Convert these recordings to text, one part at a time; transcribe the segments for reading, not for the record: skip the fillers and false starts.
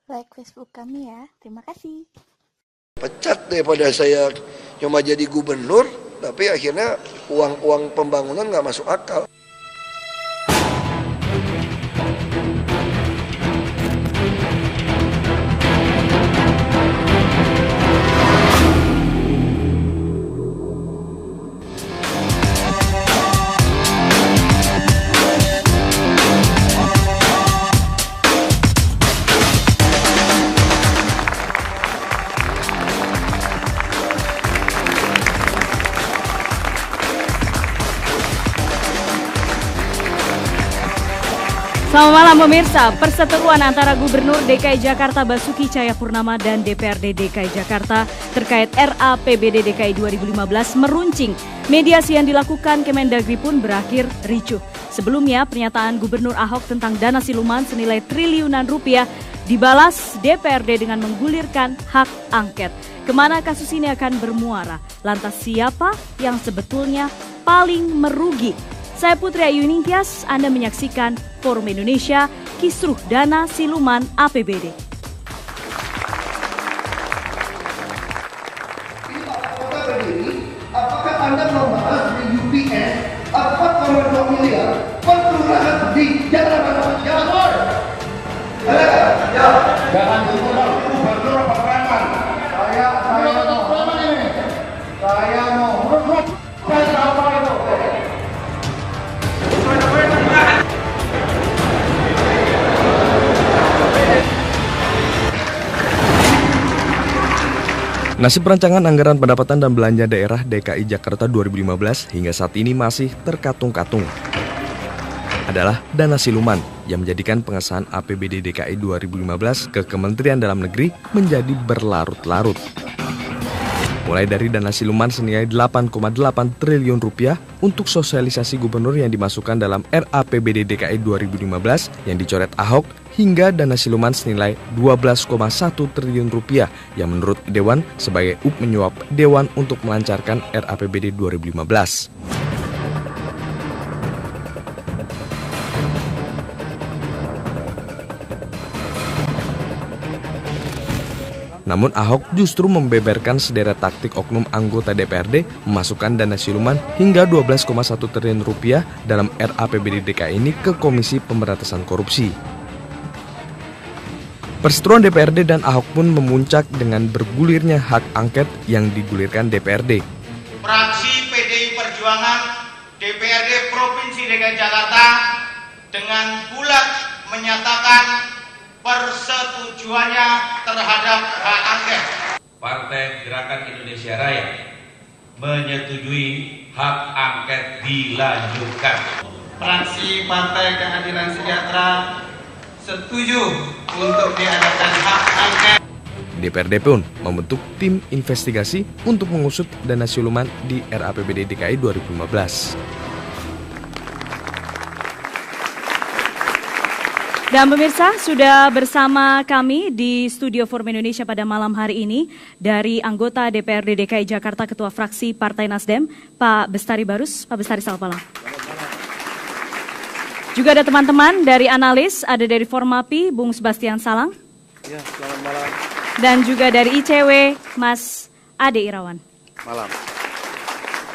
like Facebook kami ya. Terima kasih. Pecat daripada saya cuma jadi gubernur, tapi akhirnya uang pembangunan nggak masuk akal. Selamat malam pemirsa, perseteruan antara Gubernur DKI Jakarta Basuki Cahayapurnama dan DPRD DKI Jakarta terkait RAPBD DKI 2015 meruncing. Mediasi yang dilakukan Kemendagri pun berakhir ricuh. Sebelumnya, pernyataan Gubernur Ahok tentang dana siluman senilai triliunan rupiah dibalas DPRD dengan menggulirkan hak angket. Kemana kasus ini akan bermuara? Lantas siapa yang sebetulnya paling merugi? Saya Putri Ayu Ningtyas, Anda menyaksikan Forum Indonesia, Kisruh Dana Siluman APBD. Apakah Anda membahas di UPS 4,2 miliar perumahan di Jakarta? Jawab. Jangan gubernur apa preman. Saya mau menurut saya apa itu? Nasib rancangan anggaran pendapatan dan belanja daerah DKI Jakarta 2015 hingga saat ini masih terkatung-katung. Adalah dana siluman yang menjadikan pengesahan APBD DKI 2015 ke Kementerian Dalam Negeri menjadi berlarut-larut. Mulai dari dana siluman senilai 8,8 triliun rupiah untuk sosialisasi gubernur yang dimasukkan dalam RAPBD DKI 2015 yang dicoret Ahok, hingga dana siluman senilai 12,1 triliun rupiah yang menurut Dewan sebagai menyuap Dewan untuk melancarkan RAPBD 2015. Namun Ahok justru membeberkan sederet taktik oknum anggota DPRD memasukkan dana siluman hingga 12,1 triliun rupiah dalam RAPBD DKI ini ke Komisi Pemberantasan Korupsi. Perseteruan DPRD dan Ahok pun memuncak dengan bergulirnya hak angket yang digulirkan DPRD. Fraksi PDI Perjuangan DPRD Provinsi DKI Jakarta dengan bulat menyatakan persetujuannya terhadap hak angket. Partai Gerakan Indonesia Raya menyetujui hak angket dilanjutkan. Fraksi Partai Keadilan Sejahtera setuju untuk diadakan hak angket. DPRD pun membentuk tim investigasi untuk mengusut dana siluman di RAPBD DKI 2015. Dan pemirsa, sudah bersama kami di Studio Forum Indonesia pada malam hari ini dari anggota DPRD DKI Jakarta, Ketua Fraksi Partai Nasdem, Pak Bestari Barus. Pak Bestari, selamat malam. Juga ada teman-teman dari analis, ada dari Formapi, Bung Sebastian Salang. Ya, selamat malam. Dan juga dari ICW, Mas Ade Irawan. Malam.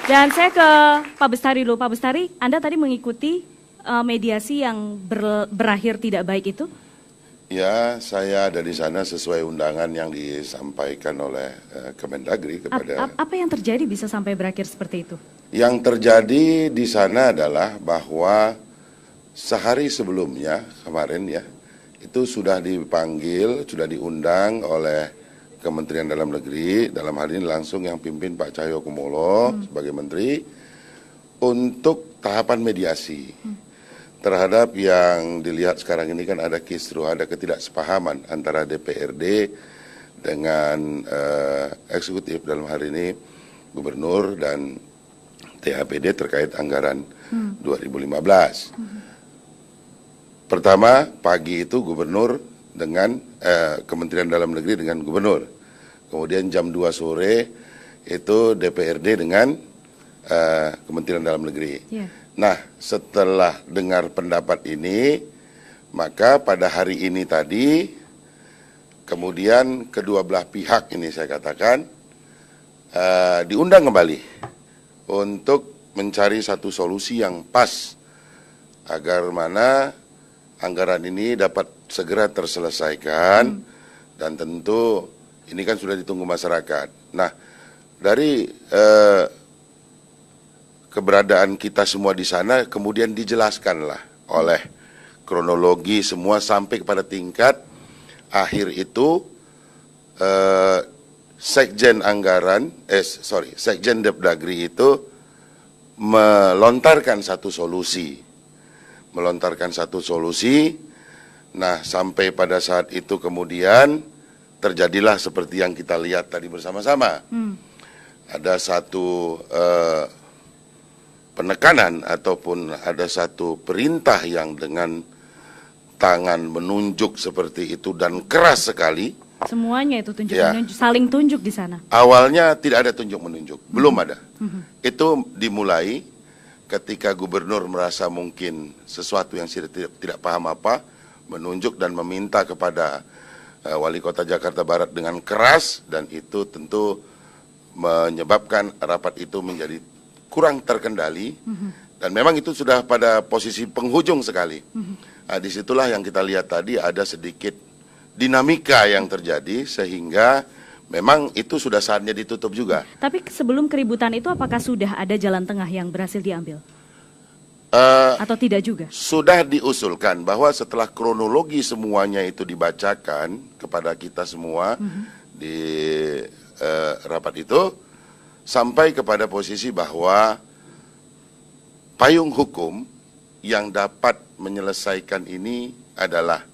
Dan saya ke Pak Bestari dulu. Pak Bestari, Anda tadi mengikuti mediasi yang berakhir tidak baik itu? Ya, saya ada di sana sesuai undangan yang disampaikan oleh Kemendagri kepada... Apa yang terjadi bisa sampai berakhir seperti itu? Yang terjadi di sana adalah bahwa sehari sebelumnya kemarin ya, itu sudah dipanggil, sudah diundang oleh Kementerian Dalam Negeri, dalam hal ini langsung yang pimpin Pak Cahyokumolo sebagai Menteri, untuk tahapan mediasi. Terhadap yang dilihat sekarang ini kan ada kisruh, ada ketidaksepahaman antara DPRD dengan eksekutif, dalam hal ini Gubernur dan TAPD terkait anggaran 2015. Pertama, pagi itu Gubernur dengan Kementerian Dalam Negeri dengan Gubernur. Kemudian jam 2 sore itu DPRD dengan Kementerian Dalam Negeri. Yeah. Nah, setelah dengar pendapat ini, maka pada hari ini tadi kemudian kedua belah pihak ini saya katakan diundang kembali untuk mencari satu solusi yang pas agar mana anggaran ini dapat segera terselesaikan dan tentu ini kan sudah ditunggu masyarakat. Nah, dari keberadaan kita semua di sana kemudian dijelaskanlah oleh kronologi semua sampai kepada tingkat akhir itu Sekjen Depdagri itu melontarkan satu solusi. Nah, sampai pada saat itu kemudian terjadilah seperti yang kita lihat tadi bersama-sama. Ada satu penekanan ataupun ada satu perintah yang dengan tangan menunjuk seperti itu dan keras sekali. Semuanya itu tunjuk-menunjuk, saling tunjuk di sana. Awalnya tidak ada tunjuk-menunjuk, belum ada. Itu dimulai ketika gubernur merasa mungkin sesuatu yang tidak paham apa, menunjuk dan meminta kepada wali kota Jakarta Barat dengan keras, dan itu tentu menyebabkan rapat itu menjadi kurang terkendali, dan memang itu sudah pada posisi penghujung sekali. Nah, disitulah yang kita lihat tadi ada sedikit dinamika yang terjadi sehingga memang itu sudah saatnya ditutup juga. Tapi sebelum keributan itu apakah sudah ada jalan tengah yang berhasil diambil? Atau tidak juga? Sudah diusulkan bahwa setelah kronologi semuanya itu dibacakan kepada kita semua di rapat itu, sampai kepada posisi bahwa payung hukum yang dapat menyelesaikan ini adalah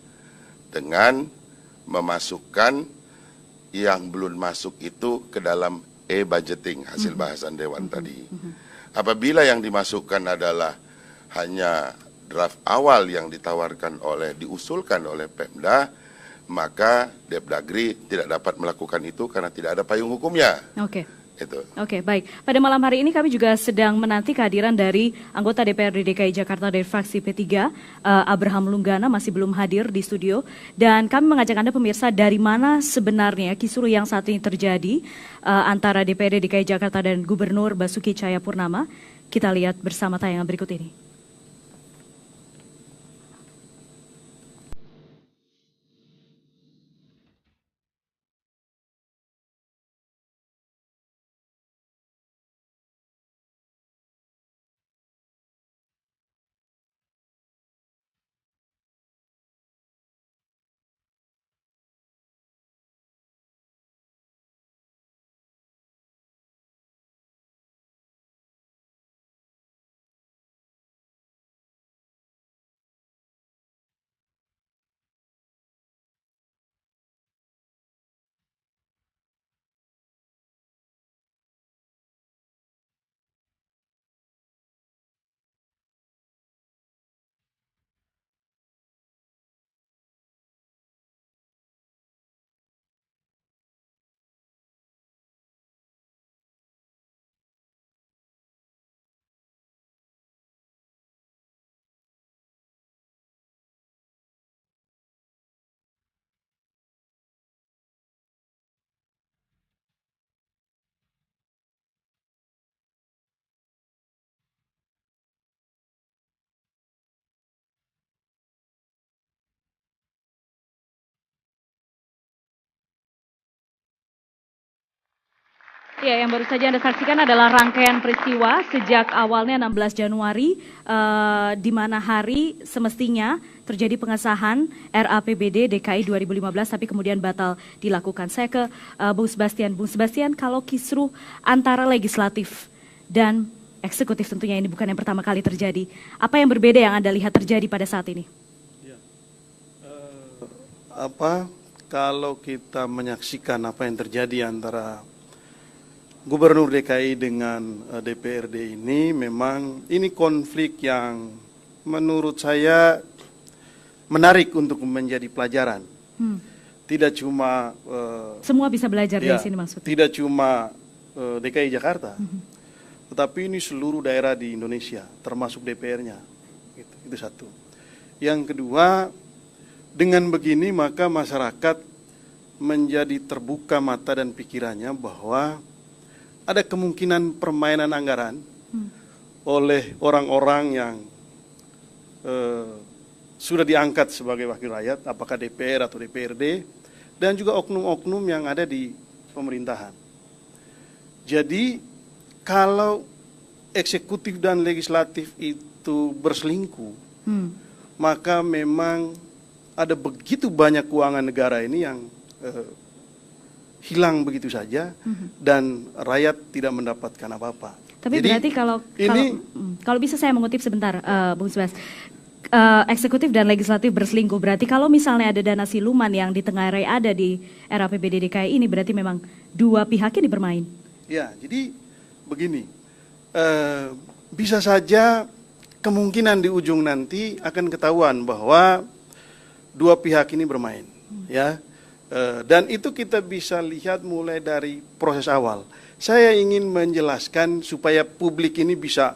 dengan memasukkan yang belum masuk itu ke dalam e-budgeting, hasil bahasan Dewan tadi. Apabila yang dimasukkan adalah hanya draft awal yang diusulkan oleh Pemda, maka Depdagri tidak dapat melakukan itu karena tidak ada payung hukumnya. Oke, baik. Pada malam hari ini kami juga sedang menanti kehadiran dari anggota DPRD DKI Jakarta dari fraksi P3, Abraham Lunggana, masih belum hadir di studio. Dan kami mengajak Anda pemirsa, dari mana sebenarnya kisruh yang saat ini terjadi antara DPRD DKI Jakarta dan Gubernur Basuki Cahayapurnama. Kita lihat bersama tayangan berikut ini. Ya, yang baru saja Anda saksikan adalah rangkaian peristiwa sejak awalnya 16 Januari, di mana hari semestinya terjadi pengesahan RAPBD DKI 2015, tapi kemudian batal dilakukan. Saya ke Bung Sebastian. Bung Sebastian, kalau kisruh antara legislatif dan eksekutif tentunya ini bukan yang pertama kali terjadi. Apa yang berbeda yang Anda lihat terjadi pada saat ini? Ya, kalau kita menyaksikan apa yang terjadi antara Gubernur DKI dengan DPRD ini, memang ini konflik yang menurut saya menarik untuk menjadi pelajaran. Tidak cuma semua bisa belajar dari sini maksudnya. Tidak cuma DKI Jakarta, tetapi ini seluruh daerah di Indonesia, termasuk DPR-nya. Itu satu. Yang kedua, dengan begini maka masyarakat menjadi terbuka mata dan pikirannya bahwa ada kemungkinan permainan anggaran oleh orang-orang yang sudah diangkat sebagai wakil rakyat, apakah DPR atau DPRD, dan juga oknum-oknum yang ada di pemerintahan. Jadi kalau eksekutif dan legislatif itu berselingkuh, maka memang ada begitu banyak keuangan negara ini yang hilang begitu saja, dan rakyat tidak mendapatkan apa-apa. Tapi jadi, berarti kalau bisa saya mengutip sebentar, Bung Subas, eksekutif dan legislatif berselingkuh, berarti kalau misalnya ada dana siluman yang ditengarai ada di era APBD DKI ini, berarti memang dua pihak ini bermain. Ya, jadi begini, bisa saja kemungkinan di ujung nanti akan ketahuan bahwa dua pihak ini bermain, ya. Dan itu kita bisa lihat mulai dari proses awal. Saya ingin menjelaskan supaya publik ini bisa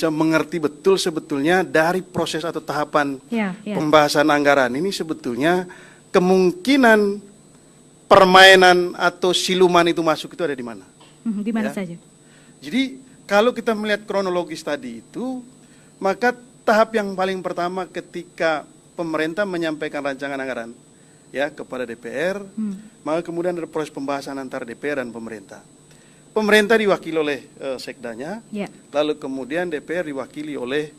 mengerti betul sebetulnya dari proses atau tahapan pembahasan anggaran ini sebetulnya kemungkinan permainan atau siluman itu masuk itu ada di mana? Di mana saja? Jadi kalau kita melihat kronologis tadi itu, maka tahap yang paling pertama ketika pemerintah menyampaikan rancangan anggaran ya kepada DPR, maka kemudian ada proses pembahasan antara DPR dan pemerintah. Pemerintah diwakili oleh sekdanya, lalu kemudian DPR diwakili oleh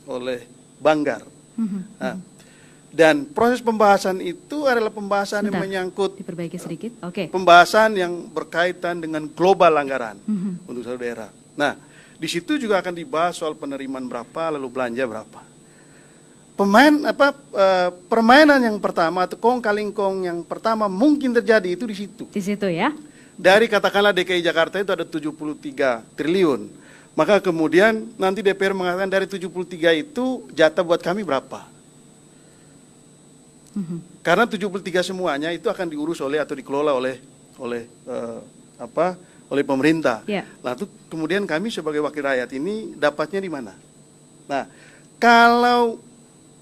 oleh Banggar. Nah, dan proses pembahasan itu adalah pembahasan yang menyangkut diperbaiki sedikit. Pembahasan yang berkaitan dengan global anggaran untuk satu daerah. Nah, di situ juga akan dibahas soal penerimaan berapa, lalu belanja berapa. Permainan yang pertama atau kong kaling kong yang pertama mungkin terjadi itu di situ. Di situ ya. Dari katakanlah DKI Jakarta itu ada 73 triliun. Maka kemudian nanti DPR mengatakan dari 73 itu jatah buat kami berapa? Karena 73 semuanya itu akan diurus oleh atau dikelola oleh pemerintah. Lalu kemudian kami sebagai wakil rakyat ini dapatnya di mana? Nah, kalau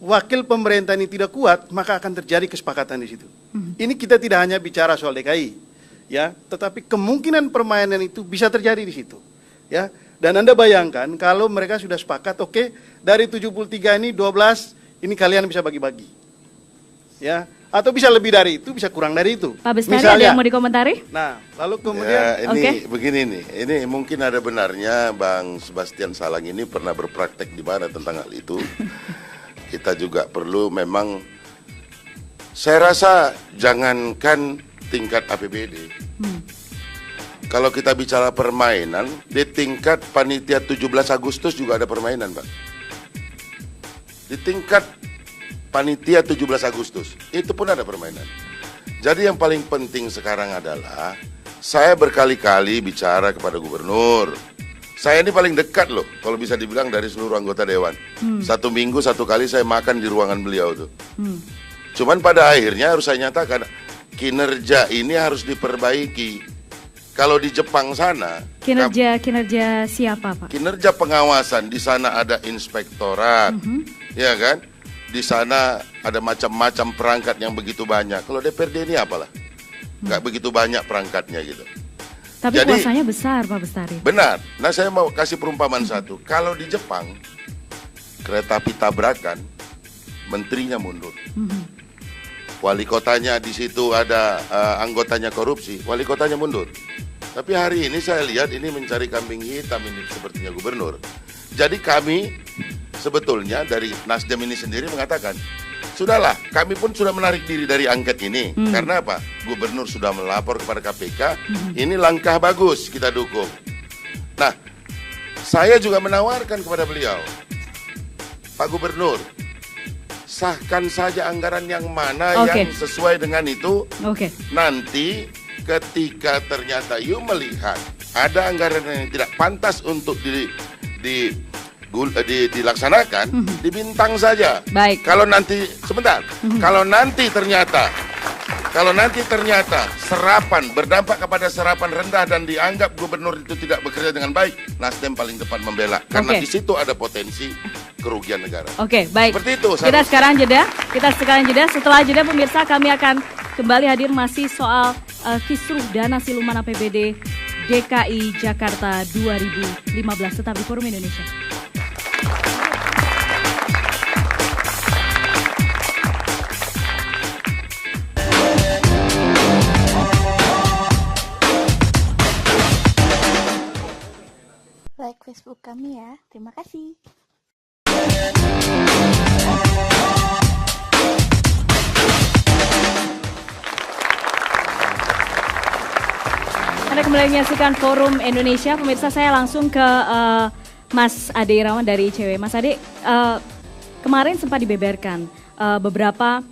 wakil pemerintah ini tidak kuat, maka akan terjadi kesepakatan di situ. Ini kita tidak hanya bicara soal DKI, ya, tetapi kemungkinan permainan itu bisa terjadi di situ, ya. Dan Anda bayangkan kalau mereka sudah sepakat, oke, dari 73 ini 12 ini kalian bisa bagi-bagi, ya, atau bisa lebih dari itu, bisa kurang dari itu. Pak Bestari, ada yang mau dikomentari? Nah, lalu kemudian begini nih, ini mungkin ada benarnya Bang Sebastian Salang ini pernah berpraktek di mana tentang hal itu. Kita juga perlu memang, saya rasa jangankan tingkat APBD. Kalau kita bicara permainan, di tingkat panitia 17 Agustus juga ada permainan, Pak. Di tingkat panitia 17 Agustus, itu pun ada permainan. Jadi yang paling penting sekarang adalah, saya berkali-kali bicara kepada gubernur. Saya ini paling dekat loh, kalau bisa dibilang dari seluruh anggota dewan. 1 minggu 1 kali saya makan di ruangan beliau tuh. Cuman pada akhirnya harus saya nyatakan, kinerja ini harus diperbaiki. Kalau di Jepang sana, kinerja siapa, Pak? Kinerja pengawasan, di sana ada inspektorat, ya kan? Di sana ada macam-macam perangkat yang begitu banyak. Kalau DPRD ini apalah, nggak begitu banyak perangkatnya gitu. Tapi jadi, kuasanya besar, Pak Bestari. Benar. Nah, saya mau kasih perumpamaan satu. Kalau di Jepang, kereta api tabrakan, menterinya mundur. Wali kotanya di situ ada anggotanya korupsi, wali kotanya mundur. Tapi hari ini saya lihat ini mencari kambing hitam ini sepertinya gubernur. Jadi kami sebetulnya dari Nasdem ini sendiri mengatakan, sudahlah, kami pun sudah menarik diri dari angket ini. Karena apa? Gubernur sudah melapor kepada KPK, ini langkah bagus, kita dukung. Nah, saya juga menawarkan kepada beliau, Pak Gubernur, sahkan saja anggaran yang mana yang sesuai dengan itu. Nanti ketika ternyata you melihat ada anggaran yang tidak pantas untuk dilaksanakan, dibintang saja. Baik. Kalau nanti sebentar, kalau nanti ternyata serapan berdampak kepada serapan rendah dan dianggap gubernur itu tidak bekerja dengan baik, Nasdem paling depan membela karena di situ ada potensi kerugian negara. Oke, baik. Seperti itu. Kita sekarang jeda. Setelah jeda pemirsa kami akan kembali hadir masih soal kisruh dana siluman APBD DKI Jakarta 2015. Tetap di Forum Indonesia. Like Facebook kami ya. Terima kasih. Anda kembali menyaksikan Forum Indonesia. Pemirsa, saya langsung ke Mas Ade Irawan dari ICW. Mas Ade, kemarin sempat dibeberkan beberapa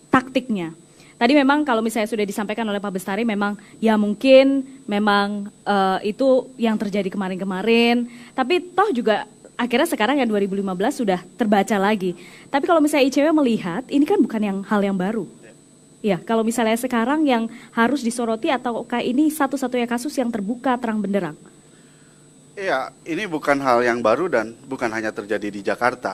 taktiknya. Tadi memang kalau misalnya sudah disampaikan oleh Pak Bestari memang ya mungkin memang itu yang terjadi kemarin-kemarin. Tapi toh juga akhirnya sekarang ya 2015 sudah terbaca lagi. Tapi kalau misalnya ICW melihat ini kan bukan hal yang baru. Ya, kalau misalnya sekarang yang harus disoroti ataukah ini satu-satunya kasus yang terbuka terang benderang? Iya, ini bukan hal yang baru dan bukan hanya terjadi di Jakarta,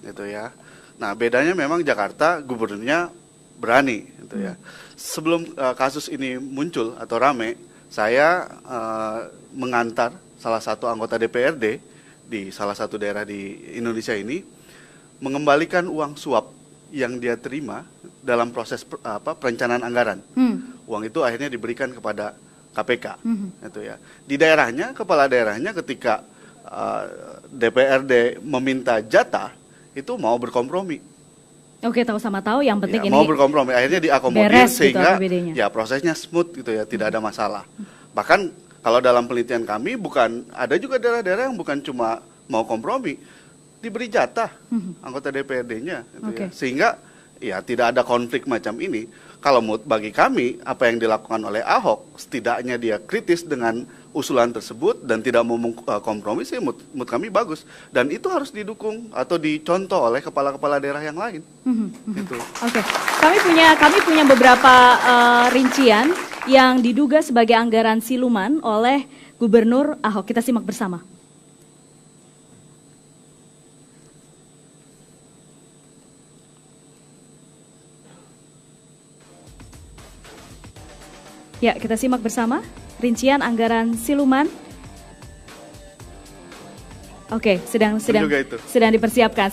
gitu ya. Nah, bedanya memang Jakarta gubernurnya berani, gitu ya. Sebelum kasus ini muncul atau rame, saya mengantar salah satu anggota DPRD di salah satu daerah di Indonesia ini mengembalikan uang suap yang dia terima dalam proses perencanaan anggaran. Uang itu akhirnya diberikan kepada KPK, gitu ya. Di daerahnya, kepala daerahnya ketika DPRD meminta jatah itu mau berkompromi. Oke, tahu sama tahu, yang penting ya, ini mau berkompromi, akhirnya diakomodir beres sehingga gitu ya prosesnya smooth gitu ya, tidak ada masalah. Bahkan kalau dalam penelitian kami ada juga daerah-daerah yang bukan cuma mau kompromi, diberi jatah anggota DPRD-nya gitu ya. Sehingga ya tidak ada konflik macam ini. Kalau bagi kami apa yang dilakukan oleh Ahok setidaknya dia kritis dengan usulan tersebut dan tidak mau kompromi sih mood kami bagus, dan itu harus didukung atau dicontoh oleh kepala-kepala daerah yang lain. Gitu. Oke. Kami punya beberapa rincian yang diduga sebagai anggaran siluman oleh Gubernur Ahok. Kita simak bersama. Ya, kita simak bersama rincian anggaran siluman. Oke, sedang dipersiapkan.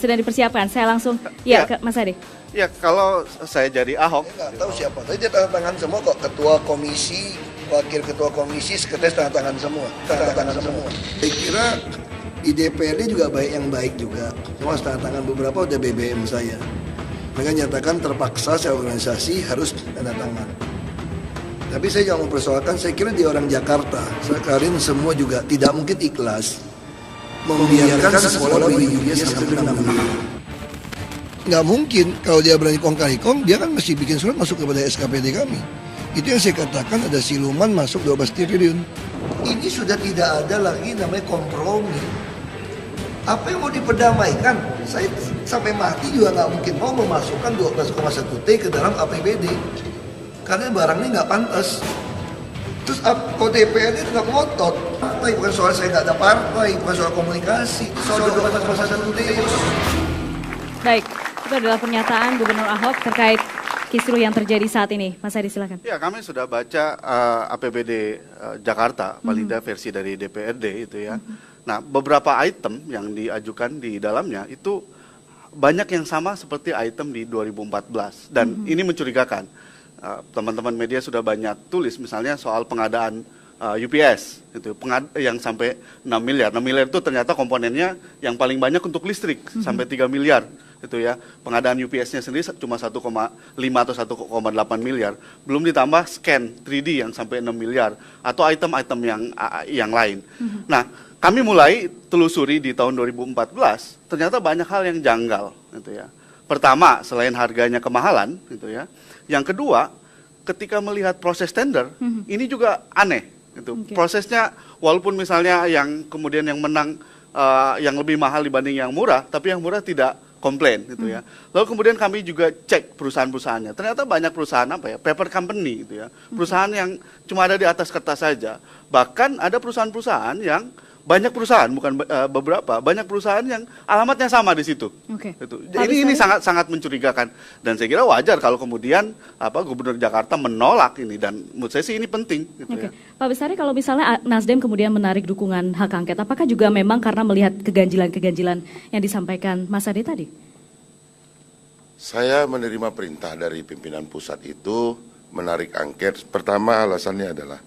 Saya langsung ke Mas Ade. Ya, kalau saya jadi Ahok, nggak tahu siapa. Tadi dia tanda tangan semua kok, ketua komisi, wakil ketua komisi, sekretaris tanda tangan semua. Saya kira di DPRD juga yang baik juga. Cuma tanda tangan beberapa udah BBM saya. Mereka nyatakan terpaksa secara organisasi harus tanda tangan. Tapi saya jangan mempersoalkan, saya kira di orang Jakarta, sekarang semua juga tidak mungkin ikhlas membiarkan sekolah beri sampai 6 bulan. Nggak mungkin, kalau dia berani kong-kali-kong, dia kan mesti bikin surat masuk kepada SKPD kami. Itu yang saya katakan, ada siluman masuk 12 triliun. Ini sudah tidak ada lagi namanya kompromi. Apa yang mau diperdamaikan? Saya sampai mati juga nggak mungkin mau memasukkan 12,1 T ke dalam APBD. Karena barang ini nggak pantas. Terus kalau DPR ini nggak ngotot. Partai bukan soal saya nggak ada partai, bukan soal komunikasi, soal 12,1 T. Baik, itu adalah pernyataan Gubernur Ahok terkait kisruh yang terjadi saat ini. Mas Adi, silakan. Ya, kami sudah baca APBD Jakarta, paling tidak versi dari DPRD itu ya. Nah, beberapa item yang diajukan di dalamnya itu banyak yang sama seperti item di 2014 dan ini mencurigakan. Teman-teman media sudah banyak tulis misalnya soal pengadaan UPS itu yang sampai 6 miliar. 6 miliar itu ternyata komponennya yang paling banyak untuk listrik sampai 3 miliar itu ya. Pengadaan UPS-nya sendiri cuma 1,5 atau 1,8 miliar. Belum ditambah scan 3D yang sampai 6 miliar atau item-item yang lain. Nah, kami mulai telusuri di tahun 2014, ternyata banyak hal yang janggal gitu ya. Pertama, selain harganya kemahalan gitu ya. Yang kedua, ketika melihat proses tender, ini juga aneh. Gitu. Prosesnya, walaupun misalnya yang kemudian yang menang yang lebih mahal dibanding yang murah, tapi yang murah tidak komplain, gitu ya. Lalu kemudian kami juga cek perusahaan-perusahaannya. Ternyata banyak perusahaan paper company, gitu ya. Perusahaan yang cuma ada di atas kertas saja. Bahkan ada perusahaan-perusahaan yang banyak perusahaan, bukan beberapa, banyak perusahaan yang alamatnya sama di situ. Oke. Itu. Pak Ini Bestari? sangat mencurigakan, dan saya kira wajar kalau kemudian Gubernur Jakarta menolak ini, dan menurut saya sih ini penting. Gitu Oke, ya. Pak Bestari, kalau misalnya Nasdem kemudian menarik dukungan hak angket, apakah juga memang karena melihat keganjilan-keganjilan yang disampaikan Mas Ade tadi? Saya menerima perintah dari pimpinan pusat itu menarik angket. Pertama alasannya adalah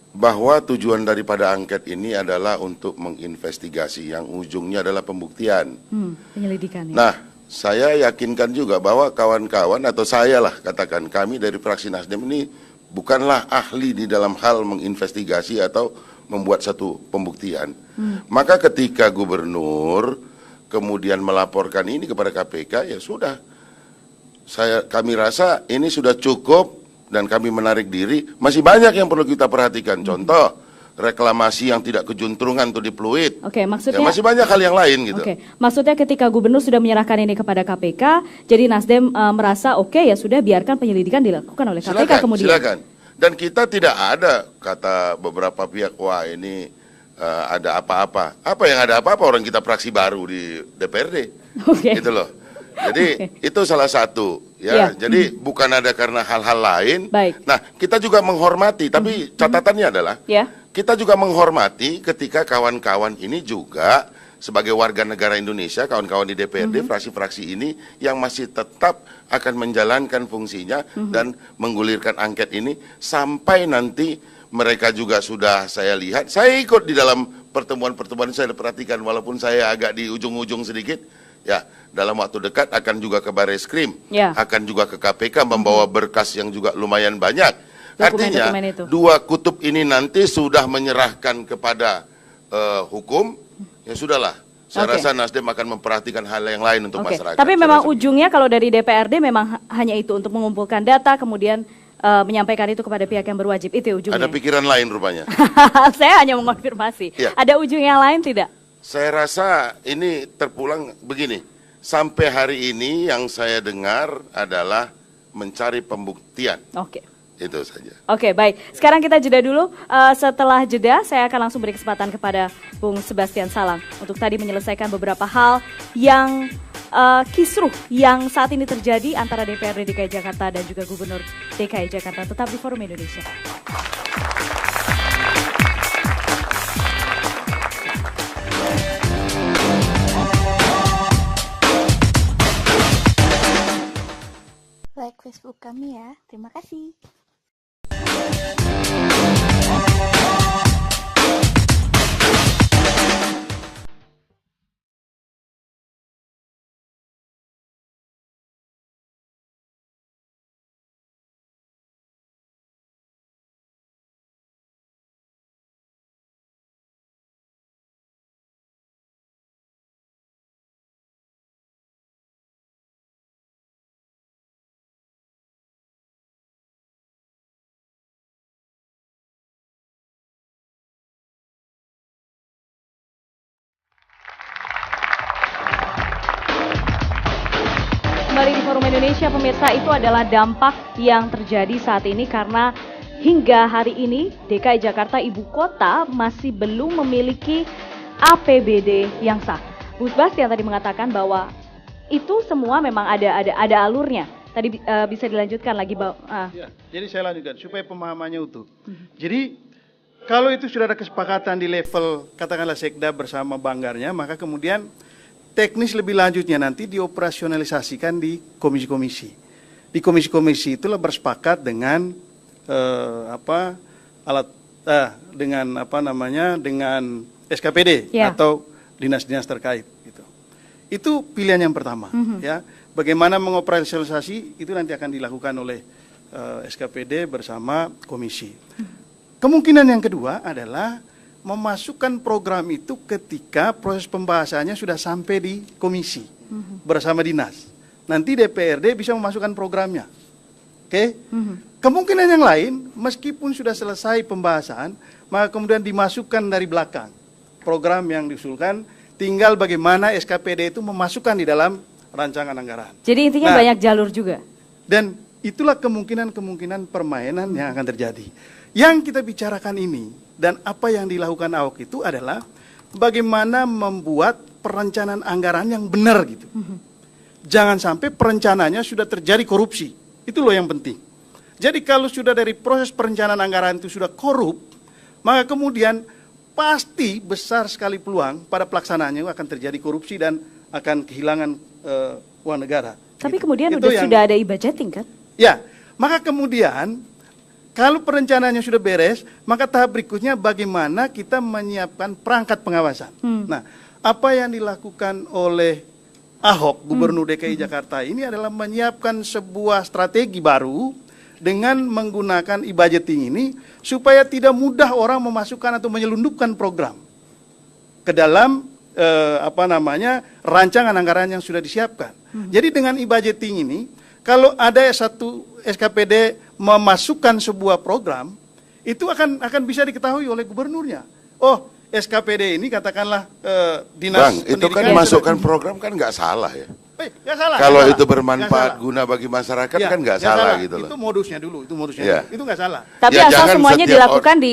bahwa tujuan daripada angket ini adalah untuk menginvestigasi yang ujungnya adalah pembuktian. Penyelidikan ya? Nah, saya yakinkan juga bahwa kawan-kawan atau saya lah katakan kami dari fraksi Nasdem ini bukanlah ahli di dalam hal menginvestigasi atau membuat satu pembuktian. Maka ketika gubernur kemudian melaporkan ini kepada KPK, ya sudah. Kami rasa ini sudah cukup dan kami menarik diri. Masih banyak yang perlu kita perhatikan. Contoh, reklamasi yang tidak kejuntrungan atau dipluit. Oke, maksudnya Ya, masih banyak hal yang lain gitu. Oke, maksudnya ketika gubernur sudah menyerahkan ini kepada KPK, jadi Nasdem merasa oke, ya sudah biarkan penyelidikan dilakukan oleh KPK kemudian. Silakan. Dan kita tidak ada kata beberapa pihak, wah ini ada apa-apa. Apa yang ada apa-apa, orang kita fraksi baru di DPRD. Oke. Gitu loh. Jadi itu salah satu ya. Jadi bukan ada karena hal-hal lain. Baik. Nah, kita juga menghormati, tapi catatannya adalah kita juga menghormati ketika kawan-kawan ini juga sebagai warga negara Indonesia, kawan-kawan di DPRD, fraksi-fraksi ini yang masih tetap akan menjalankan fungsinya dan menggulirkan angket ini sampai nanti mereka juga sudah saya lihat. Saya ikut di dalam pertemuan-pertemuan, saya perhatikan walaupun saya agak di ujung-ujung sedikit. Ya, dalam waktu dekat akan juga ke Bareskrim, akan juga ke KPK membawa berkas yang juga lumayan banyak. Artinya dua kutub ini nanti sudah menyerahkan kepada hukum, ya sudahlah. Saya rasa Nasdem akan memperhatikan hal yang lain untuk masyarakat. Tapi memang ujungnya kalau dari DPRD memang hanya itu, untuk mengumpulkan data kemudian menyampaikan itu kepada pihak yang berwajib, itu ujungnya. Ada pikiran lain rupanya. Saya hanya mengonfirmasi. Ada ujung yang lain tidak? Saya rasa ini terpulang begini. Sampai hari ini yang saya dengar adalah mencari pembuktian. Oke. Itu saja. Oke, baik. Sekarang kita jeda dulu. Setelah jeda, saya akan langsung beri kesempatan kepada Bung Sebastian Salang untuk tadi menyelesaikan beberapa hal yang kisruh yang saat ini terjadi antara DPRD DKI Jakarta dan juga Gubernur DKI Jakarta. Tetap di Forum Indonesia. Like Facebook kami ya. Terima kasih. Kembali di Forum Indonesia, pemirsa, itu adalah dampak yang terjadi saat ini karena hingga hari ini DKI Jakarta ibu kota masih belum memiliki APBD yang sah. Bu Sebastian tadi mengatakan bahwa itu semua memang ada alurnya. Tadi bisa dilanjutkan lagi, Ya, jadi saya lanjutkan supaya pemahamannya utuh. Jadi kalau itu sudah ada kesepakatan di level katakanlah Sekda bersama banggarnya, maka kemudian teknis lebih lanjutnya nanti dioperasionalisasikan di komisi-komisi. Di komisi-komisi itulah bersepakat dengan dengan SKPD atau dinas-dinas terkait. Gitu. Itu pilihan yang pertama. Ya, bagaimana mengoperasionalisasi itu nanti akan dilakukan oleh SKPD bersama komisi. Kemungkinan yang kedua adalah memasukkan program itu ketika proses pembahasannya sudah sampai di komisi bersama dinas. Nanti DPRD bisa memasukkan programnya. Oke? Kemungkinan yang lain, meskipun sudah selesai pembahasan, maka kemudian dimasukkan dari belakang program yang diusulkan, tinggal bagaimana SKPD itu memasukkan di dalam rancangan anggaran. Jadi intinya banyak jalur juga. Dan itulah kemungkinan permainan yang akan terjadi. Yang kita bicarakan ini dan apa yang dilakukan Ahok itu adalah bagaimana membuat perencanaan anggaran yang benar gitu. Jangan sampai perencanaannya sudah terjadi korupsi. Itu loh yang penting. Jadi kalau sudah dari proses perencanaan anggaran itu sudah korup, maka kemudian pasti besar sekali peluang pada pelaksanaannya akan terjadi korupsi dan akan kehilangan uang negara. Tapi gitu. kemudian Itu sudah ada e-budgeting kan? Ya, maka kemudian kalau perencanaannya sudah beres, maka tahap berikutnya bagaimana kita menyiapkan perangkat pengawasan. Nah, apa yang dilakukan oleh Ahok, Gubernur DKI Jakarta ini adalah menyiapkan sebuah strategi baru dengan menggunakan e-budgeting ini supaya tidak mudah orang memasukkan atau menyelundupkan program ke dalam rancangan anggaran yang sudah disiapkan. Jadi dengan e-budgeting ini, kalau ada satu SKPD memasukkan sebuah program, itu akan bisa diketahui oleh gubernurnya. Oh, SKPD ini katakanlah dinas Bang, itu kan masukkan program kan nggak salah ya. Nggak salah. Kalau nggak itu salah. bermanfaat guna bagi masyarakat kan nggak salah gitu loh. Itu modusnya dulu, itu modusnya Ya. dulu. Itu nggak salah. Tapi Ya, asal jangan semuanya setiap dilakukan di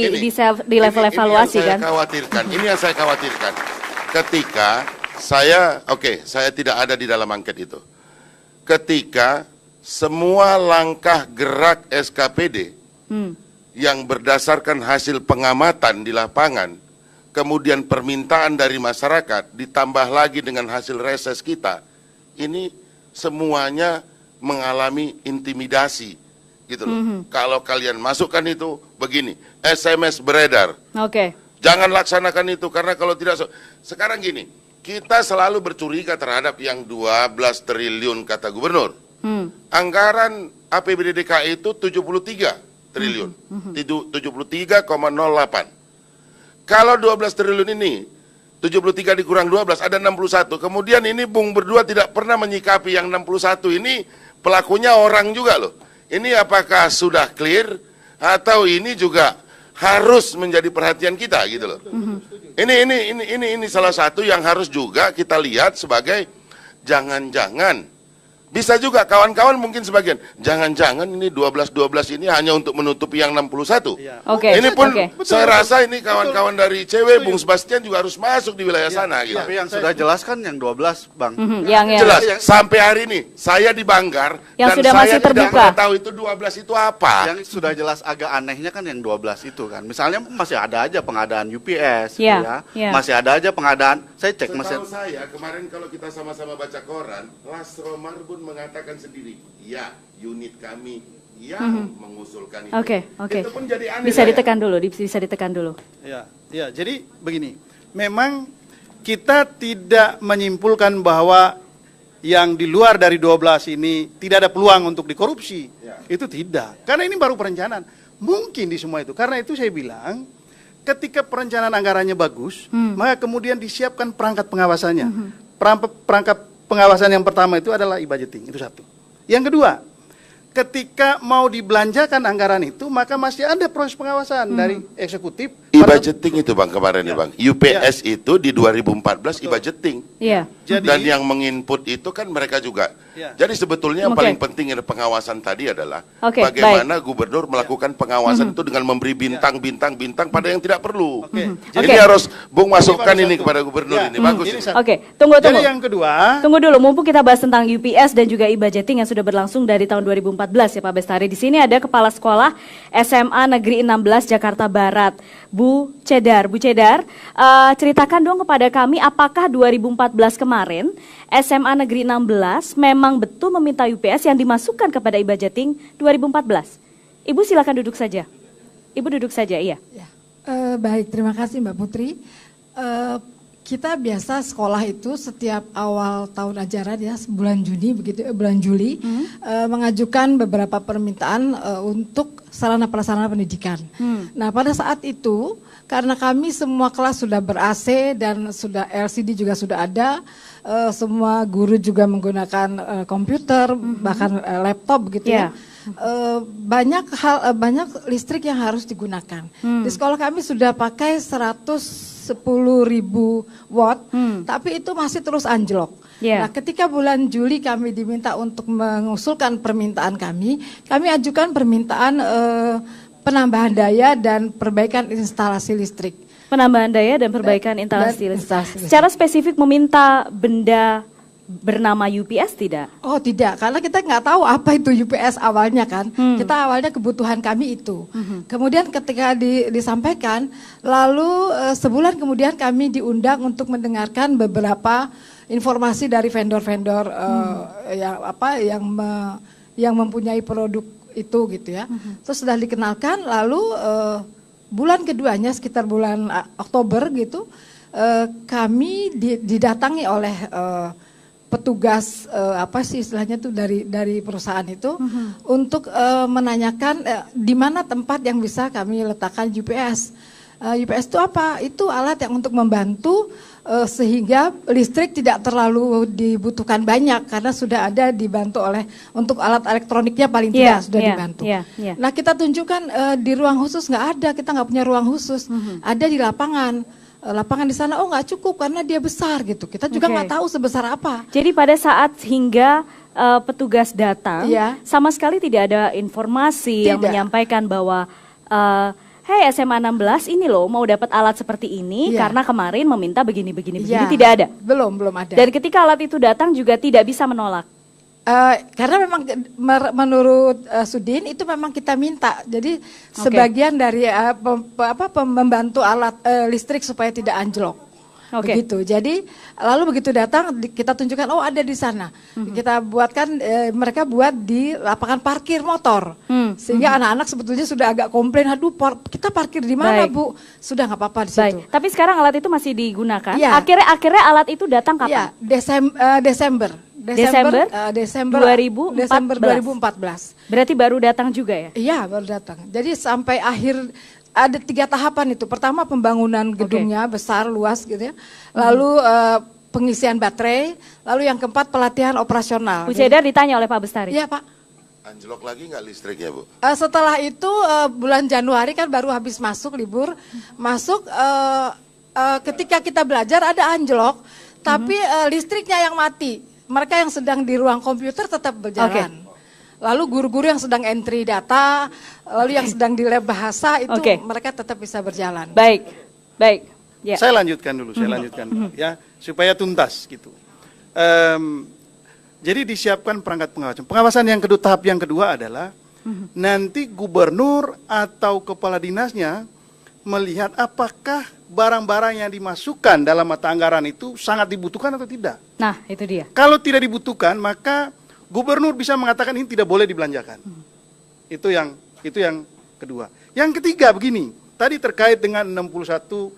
level ini evaluasi kan? Ini yang saya khawatirkan. Ketika saya tidak ada di dalam angket itu. Ketika semua langkah gerak SKPD yang berdasarkan hasil pengamatan di lapangan, kemudian permintaan dari masyarakat, ditambah lagi dengan hasil reses kita, ini semuanya mengalami intimidasi, gitu loh. Kalau kalian masukkan itu, begini, SMS beredar. Oke. Jangan laksanakan itu, karena kalau tidak, sekarang gini, kita selalu bercuriga terhadap yang 12 triliun kata gubernur. Anggaran APBD DKI itu 73 triliun, 73,08. Kalau 12 triliun ini, 73 dikurang 12, ada 61. Kemudian ini Bung berdua tidak pernah menyikapi yang 61 ini, pelakunya orang juga loh. Ini apakah sudah clear, atau ini juga harus menjadi perhatian kita gitu loh. Ini salah satu yang harus juga kita lihat sebagai jangan-jangan. Bisa juga kawan-kawan mungkin sebagian, jangan-jangan ini 12-12 ini hanya untuk menutupi yang 61. Oke. Ini pun Betul. saya rasa ini kawan-kawan dari ICW, Bung Sebastian juga harus masuk di wilayah sana gitu. Tapi yang sudah jelas kan yang 12, Bang. Jelas, sampai hari ini saya di Banggar Yang dan sudah saya masih tidak terbuka. pernah tahu itu 12 itu apa. Yang sudah jelas agak anehnya kan yang 12 itu kan. Misalnya masih ada aja pengadaan UPS, Ya, ya. Masih ada aja pengadaan. Saya cek masih. Setahu saya kemarin kalau kita sama-sama baca koran, Lasro Marbun mengatakan sendiri, ya unit kami yang mengusulkan itu. Oke. Itu pun jadi aneh. Bisa ya. ditekan dulu, Ya, jadi begini, memang kita tidak menyimpulkan bahwa yang di luar dari 12 ini tidak ada peluang untuk dikorupsi. Itu tidak, karena ini baru perencanaan. Mungkin di semua itu, karena itu saya bilang, ketika perencanaan anggarannya bagus, maka kemudian disiapkan perangkat pengawasannya. Perangkat pengawasan yang pertama itu adalah e-budgeting, itu satu. Yang kedua, ketika mau dibelanjakan anggaran itu, maka masih ada proses pengawasan dari eksekutif. E-budgeting itu Bang kemarin ya Bang. UPS itu di 2014 e-budgeting. Iya. Dan yang menginput itu kan mereka juga. Jadi sebetulnya yang paling penting dari pengawasan tadi adalah bagaimana gubernur melakukan pengawasan itu dengan memberi bintang-bintang pada yang tidak perlu. Jadi harus Bung masukkan ini kepada gubernur ini. Bagus ini. Oke, tunggu. Jadi yang kedua, Tunggu dulu, mumpung kita bahas tentang UPS dan juga e-budgeting yang sudah berlangsung dari tahun 2014 ya Pak Bestari. Di sini ada Kepala Sekolah SMA Negeri 16 Jakarta Barat, Bu Cedar. Bu Cedar, ceritakan dong kepada kami apakah 2014 kemarin SMA Negeri 16 memang betul meminta UPS yang dimasukkan kepada e-budgeting 2014? Ibu silakan duduk saja. Ibu duduk saja, iya. Ya. Baik, terima kasih Mbak Putri. Kita biasa sekolah itu setiap awal tahun ajaran ya, bulan Juli mengajukan beberapa permintaan untuk sarana prasarana pendidikan. Nah, pada saat itu karena kami semua kelas sudah ber-AC dan sudah LCD juga sudah ada, semua guru juga menggunakan komputer, bahkan laptop begitu ya. Banyak listrik yang harus digunakan. Di sekolah kami sudah pakai 110.000 watt, tapi itu masih terus anjlok. Nah, ketika bulan Juli kami diminta untuk mengusulkan permintaan kami ajukan permintaan penambahan daya dan perbaikan instalasi listrik. Penambahan daya dan perbaikan instalasi listrik. Secara spesifik meminta benda bernama UPS tidak? Oh tidak, karena kita nggak tahu apa itu UPS awalnya kan. Kita awalnya kebutuhan kami itu. Kemudian ketika disampaikan, lalu sebulan kemudian kami diundang untuk mendengarkan beberapa informasi dari vendor-vendor yang mempunyai produk itu gitu ya. Terus sudah dikenalkan, lalu bulan keduanya sekitar bulan Oktober gitu, kami didatangi oleh petugas istilahnya tuh dari perusahaan itu untuk menanyakan di mana tempat yang bisa kami letakkan UPS. UPS itu apa? Itu alat yang untuk membantu sehingga listrik tidak terlalu dibutuhkan banyak karena sudah ada dibantu oleh untuk alat elektroniknya paling tidak sudah dibantu. Nah kita tunjukkan di ruang khusus nggak ada, kita nggak punya ruang khusus, ada di lapangan. Lapangan di sana nggak cukup karena dia besar gitu. Kita juga nggak tahu sebesar apa. Jadi pada saat hingga petugas datang, sama sekali tidak ada informasi yang menyampaikan bahwa hey SMA 16 ini loh mau dapat alat seperti ini karena kemarin meminta begini tidak ada. Belum ada. Dan ketika alat itu datang juga tidak bisa menolak. Karena memang menurut Sudin itu memang kita minta, jadi sebagian dari membantu alat listrik supaya tidak anjlok, begitu. Jadi lalu begitu datang kita tunjukkan ada di sana, kita buatkan mereka buat di lapangan parkir motor, sehingga anak-anak sebetulnya sudah agak komplain, aduh kita parkir di mana Bu? Sudah nggak apa-apa di situ. Tapi sekarang alat itu masih digunakan. Akhirnya alat itu datang kapan? Desember 2014. Berarti baru datang juga ya? Iya, baru datang. Jadi sampai akhir ada 3 tahapan itu. Pertama pembangunan gedungnya besar, luas gitu ya. Lalu pengisian baterai, lalu yang keempat pelatihan operasional. Bu Cedar ditanya oleh Pak Bestari. Iya Pak. Anjlok lagi nggak listriknya Bu? Setelah itu bulan Januari kan baru habis masuk libur. Ketika kita belajar ada anjlok, tapi listriknya yang mati. Mereka yang sedang di ruang komputer tetap berjalan. Lalu guru-guru yang sedang entry data, lalu yang sedang di lab bahasa itu mereka tetap bisa berjalan. Baik. Yeah. Saya lanjutkan dulu ya supaya tuntas gitu. Jadi disiapkan perangkat pengawasan. Pengawasan yang kedua, tahap yang kedua adalah nanti gubernur atau kepala dinasnya melihat apakah barang-barang yang dimasukkan dalam mata anggaran itu sangat dibutuhkan atau tidak. Nah, itu dia. Kalau tidak dibutuhkan, maka gubernur bisa mengatakan ini tidak boleh dibelanjakan. Itu yang kedua. Yang ketiga begini, tadi terkait dengan 61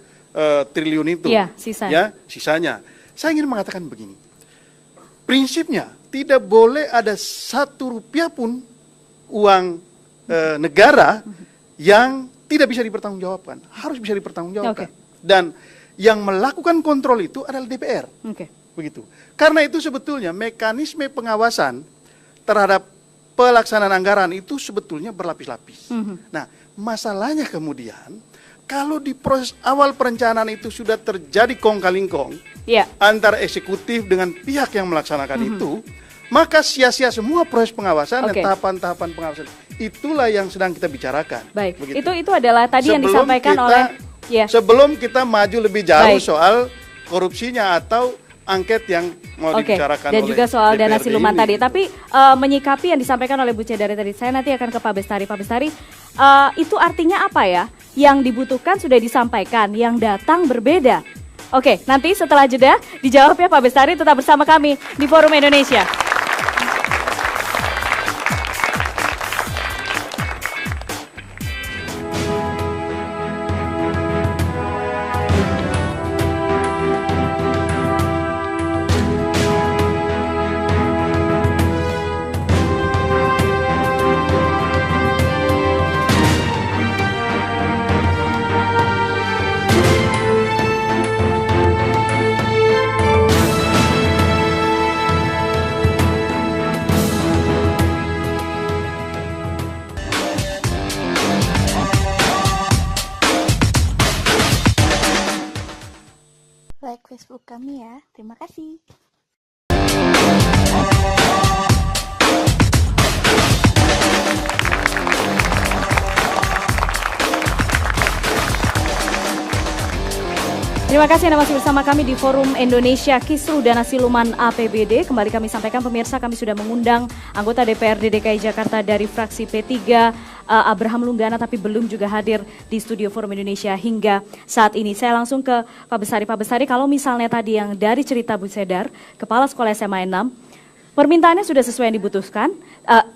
triliun itu. Iya, sisanya. Ya, sisanya. Saya ingin mengatakan begini. Prinsipnya tidak boleh ada 1 rupiah pun uang negara yang tidak bisa dipertanggungjawabkan, harus bisa dipertanggungjawabkan. Dan yang melakukan kontrol itu adalah DPR. Begitu. Karena itu sebetulnya mekanisme pengawasan terhadap pelaksanaan anggaran itu sebetulnya berlapis-lapis. Nah, masalahnya kemudian kalau di proses awal perencanaan itu sudah terjadi kong-kali-kong antara eksekutif dengan pihak yang melaksanakan itu, maka sia-sia semua proses pengawasan dan tahapan-tahapan pengawasan. Itulah yang sedang kita bicarakan. Baik, itu adalah tadi yang disampaikan oleh sebelum kita maju lebih jauh soal korupsinya atau angket yang mau dibicarakan dan oleh juga soal DPRD dana siluman ini. tadi. Tapi menyikapi yang disampaikan oleh Bu Cedari tadi, saya nanti akan ke Pak Bestari. Pak Bestari, itu artinya apa ya? Yang dibutuhkan sudah disampaikan, yang datang berbeda. Oke, nanti setelah jeda dijawab ya Pak Bestari, tetap bersama kami di Forum Indonesia. Like Facebook kami ya. Terima kasih. Terima kasih Anda masih bersama kami di Forum Indonesia Kisruh Dana Siluman APBD. Kembali kami sampaikan pemirsa, kami sudah mengundang anggota DPRD DKI Jakarta dari fraksi P3 Abraham Lunggana, tapi belum juga hadir di studio Forum Indonesia hingga saat ini. Saya langsung ke Pak Bestari. Pak Bestari, kalau misalnya tadi yang dari cerita Bu Sedar, Kepala Sekolah SMA 6, permintaannya sudah sesuai yang dibutuhkan,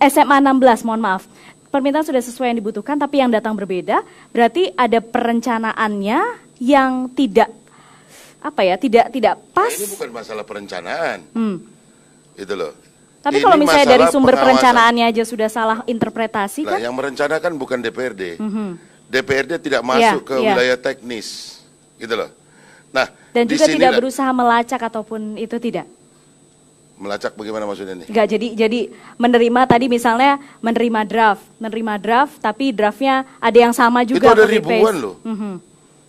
SMA 16 mohon maaf, permintaan sudah sesuai yang dibutuhkan, tapi yang datang berbeda, berarti ada perencanaannya yang tidak tidak pas. Nah, ini bukan masalah perencanaan, gitu loh. Tapi ini kalau misalnya dari sumber pengawasan. perencanaannya aja sudah salah interpretasi Nah, kan? yang merencanakan bukan DPRD. DPRD tidak masuk ke wilayah teknis, gitu loh. Nah, dan juga tidak berusaha melacak ataupun itu tidak. Melacak bagaimana maksudnya nih? Enggak, jadi menerima tadi misalnya menerima draft, tapi draftnya ada yang sama juga. Itu ada ribuan loh,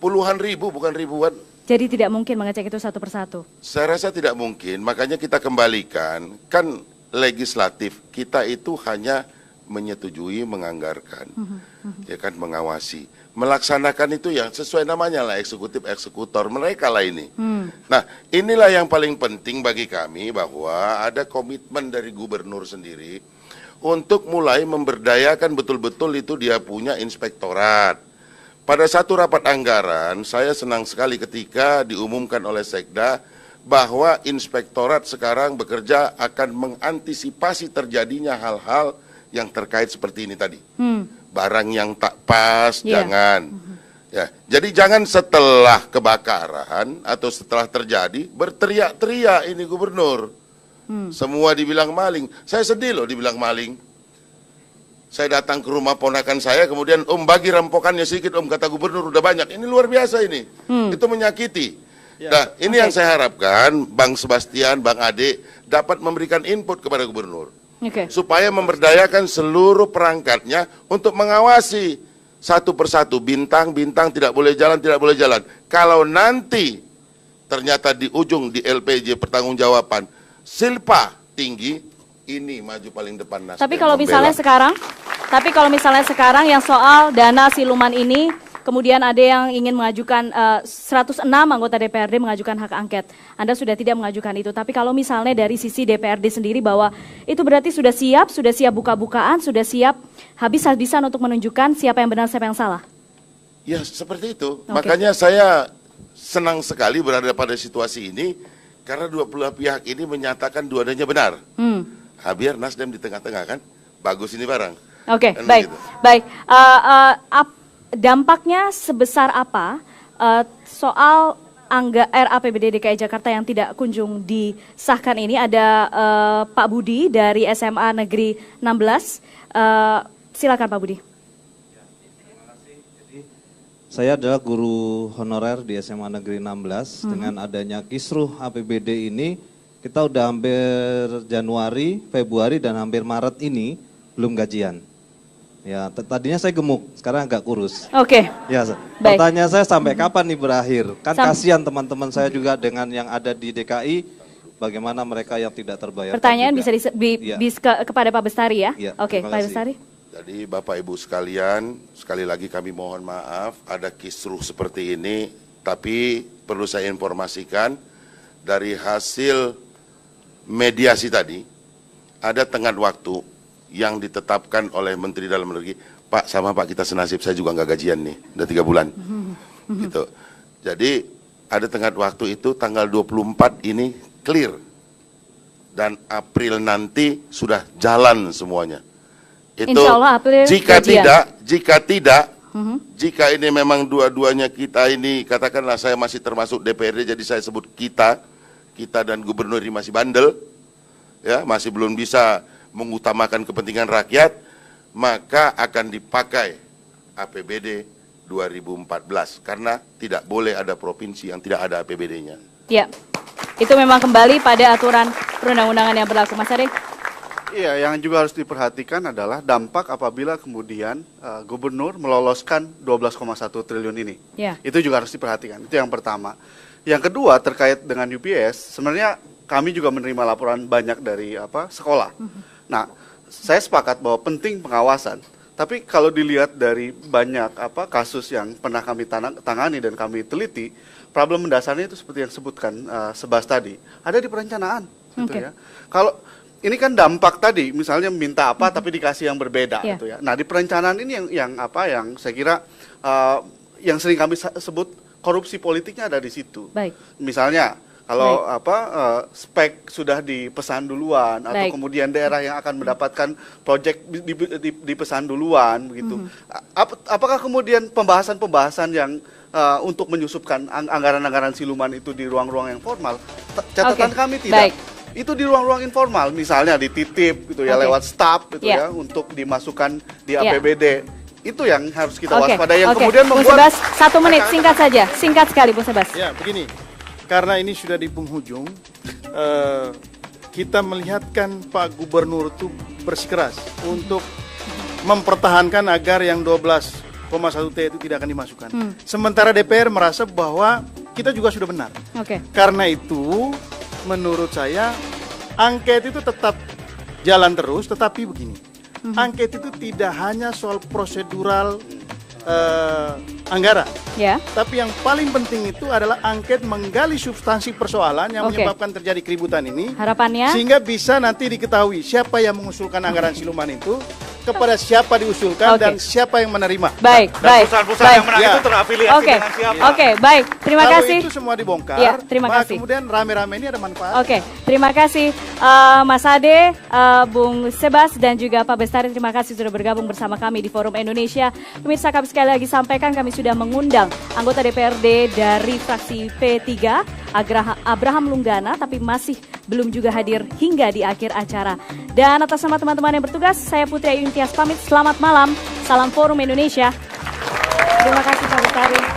puluhan ribu bukan ribuan. Jadi tidak mungkin mengecek itu satu persatu. Saya rasa tidak mungkin, makanya kita kembalikan, kan legislatif kita itu hanya menyetujui, menganggarkan, ya kan, mengawasi, melaksanakan itu yang sesuai namanya lah, eksekutif, eksekutor, mereka lah ini. Nah, inilah yang paling penting bagi kami, bahwa ada komitmen dari gubernur sendiri untuk mulai memberdayakan betul-betul itu dia punya inspektorat. Pada satu rapat anggaran, saya senang sekali ketika diumumkan oleh Sekda bahwa inspektorat sekarang bekerja akan mengantisipasi terjadinya hal-hal yang terkait seperti ini tadi. Barang yang tak pas, jangan. Ya, jadi jangan setelah kebakaran atau setelah terjadi berteriak-teriak ini gubernur. Semua dibilang maling. Saya sedih loh dibilang maling. Saya datang ke rumah ponakan saya, kemudian bagi rampokannya sedikit kata gubernur, udah banyak. Ini luar biasa ini. Itu menyakiti. Nah, ini yang saya harapkan Bang Sebastian, Bang Ade dapat memberikan input kepada gubernur. Supaya memberdayakan seluruh perangkatnya untuk mengawasi satu persatu, bintang-bintang tidak boleh jalan. Kalau nanti ternyata di ujung di LPJ pertanggungjawaban silpa tinggi, ini maju paling depan Nasdem. Tapi kalau misalnya sekarang yang soal dana siluman ini, kemudian ada yang ingin mengajukan 106 anggota DPRD mengajukan hak angket. Anda sudah tidak mengajukan itu. Tapi kalau misalnya dari sisi DPRD sendiri bahwa itu berarti sudah siap buka-bukaan, sudah siap habis-habisan untuk menunjukkan siapa yang benar, siapa yang salah. Ya, seperti itu. Makanya saya senang sekali berada pada situasi ini karena dua belah pihak ini menyatakan dua-duanya benar. Biar Nasdem di tengah-tengah kan, bagus ini barang. Oke, kan baik, begitu. baik. Dampaknya sebesar apa soal RAPBD DKI Jakarta yang tidak kunjung disahkan ini? Ada Pak Budi dari SMA Negeri 16. Silakan Pak Budi. Saya adalah guru honorer di SMA Negeri 16. Dengan adanya kisruh APBD ini, kita udah hampir Januari, Februari, dan hampir Maret ini belum gajian. Ya, tadinya saya gemuk, sekarang agak kurus. Oke. Ya, pertanyaan saya sampai kapan nih berakhir? Kan kasihan teman-teman saya juga dengan yang ada di DKI, bagaimana mereka yang tidak terbayar. Pertanyaan bisa kepada Pak Bestari ya? Oke, Pak Bestari. Jadi Bapak Ibu sekalian, sekali lagi kami mohon maaf ada kisruh seperti ini, tapi perlu saya informasikan dari hasil mediasi tadi, ada tenggat waktu yang ditetapkan oleh Menteri Dalam Negeri, Pak sama Pak kita senasib, saya juga nggak gajian nih, udah 3 bulan. Gitu. Jadi ada tenggat waktu itu tanggal 24 ini clear. Dan April nanti sudah jalan semuanya. Itu Insya Allah April jika ini memang dua-duanya kita ini, katakanlah saya masih termasuk DPRD, jadi saya sebut kita dan gubernur ini masih bandel, ya, masih belum bisa mengutamakan kepentingan rakyat, maka akan dipakai APBD 2014 karena tidak boleh ada provinsi yang tidak ada APBD-nya. Ya, itu memang kembali pada aturan perundang-undangan yang berlaku, Mas Ade. Iya, yang juga harus diperhatikan adalah dampak apabila kemudian gubernur meloloskan 12,1 triliun ini. Ya. Itu juga harus diperhatikan. Itu yang pertama. Yang kedua terkait dengan UPS, sebenarnya kami juga menerima laporan banyak dari sekolah. Nah, saya sepakat bahwa penting pengawasan. Tapi kalau dilihat dari banyak kasus yang pernah kami tangani dan kami teliti, problem mendasarnya itu seperti yang disebutkan Sebas tadi, ada di perencanaan, gitu ya. Kalau ini kan dampak tadi, misalnya minta apa tapi dikasih yang berbeda, gitu ya. Nah di perencanaan ini yang saya kira yang sering kami sebut korupsi politiknya ada di situ. Baik. Misalnya kalau spek sudah dipesan duluan atau kemudian daerah yang akan mendapatkan proyek dipesan duluan begitu. Apakah kemudian pembahasan yang untuk menyusupkan anggaran-anggaran siluman itu di ruang-ruang yang formal? Catatan kami tidak. Baik. Itu di ruang-ruang informal, misalnya dititip gitu ya lewat staf gitu ya untuk dimasukkan di APBD. Itu yang harus kita waspadai yang kemudian membuat. Bu Sebas, 1 menit singkat saja, singkat sekali Bu Sebas. Ya begini. Karena ini sudah di penghujung, kita melihatkan Pak Gubernur itu bersikeras untuk mempertahankan agar yang 12,1 T itu tidak akan dimasukkan. Sementara DPR merasa bahwa kita juga sudah benar. Karena itu, menurut saya, angket itu tetap jalan terus, tetapi begini. Angket itu tidak hanya soal prosedural anggaran. Tapi yang paling penting itu adalah angket menggali substansi persoalan yang menyebabkan terjadi keributan ini. Harapannya sehingga bisa nanti diketahui siapa yang mengusulkan anggaran siluman itu, kepada siapa diusulkan dan siapa yang menerima. Baik, dan perusahaan-perusahaan yang menang itu terafiliasi dengan siapa. Baik. Terima kasih. Kalau itu semua dibongkar, terima kasih. Kemudian rame-rame ini ada manfaat. Terima kasih Mas Ade, Bung Sebas dan juga Pak Bestari. Terima kasih sudah bergabung bersama kami di Forum Indonesia. Pemirsa, kami sekali lagi sampaikan kami sudah mengundang anggota DPRD dari fraksi P3 Abraham Lunggana, tapi masih belum juga hadir hingga di akhir acara. Dan atas nama teman-teman yang bertugas, saya Putri Ayu Intias pamit. Selamat malam, salam Forum Indonesia. Terima kasih Pak Bestari.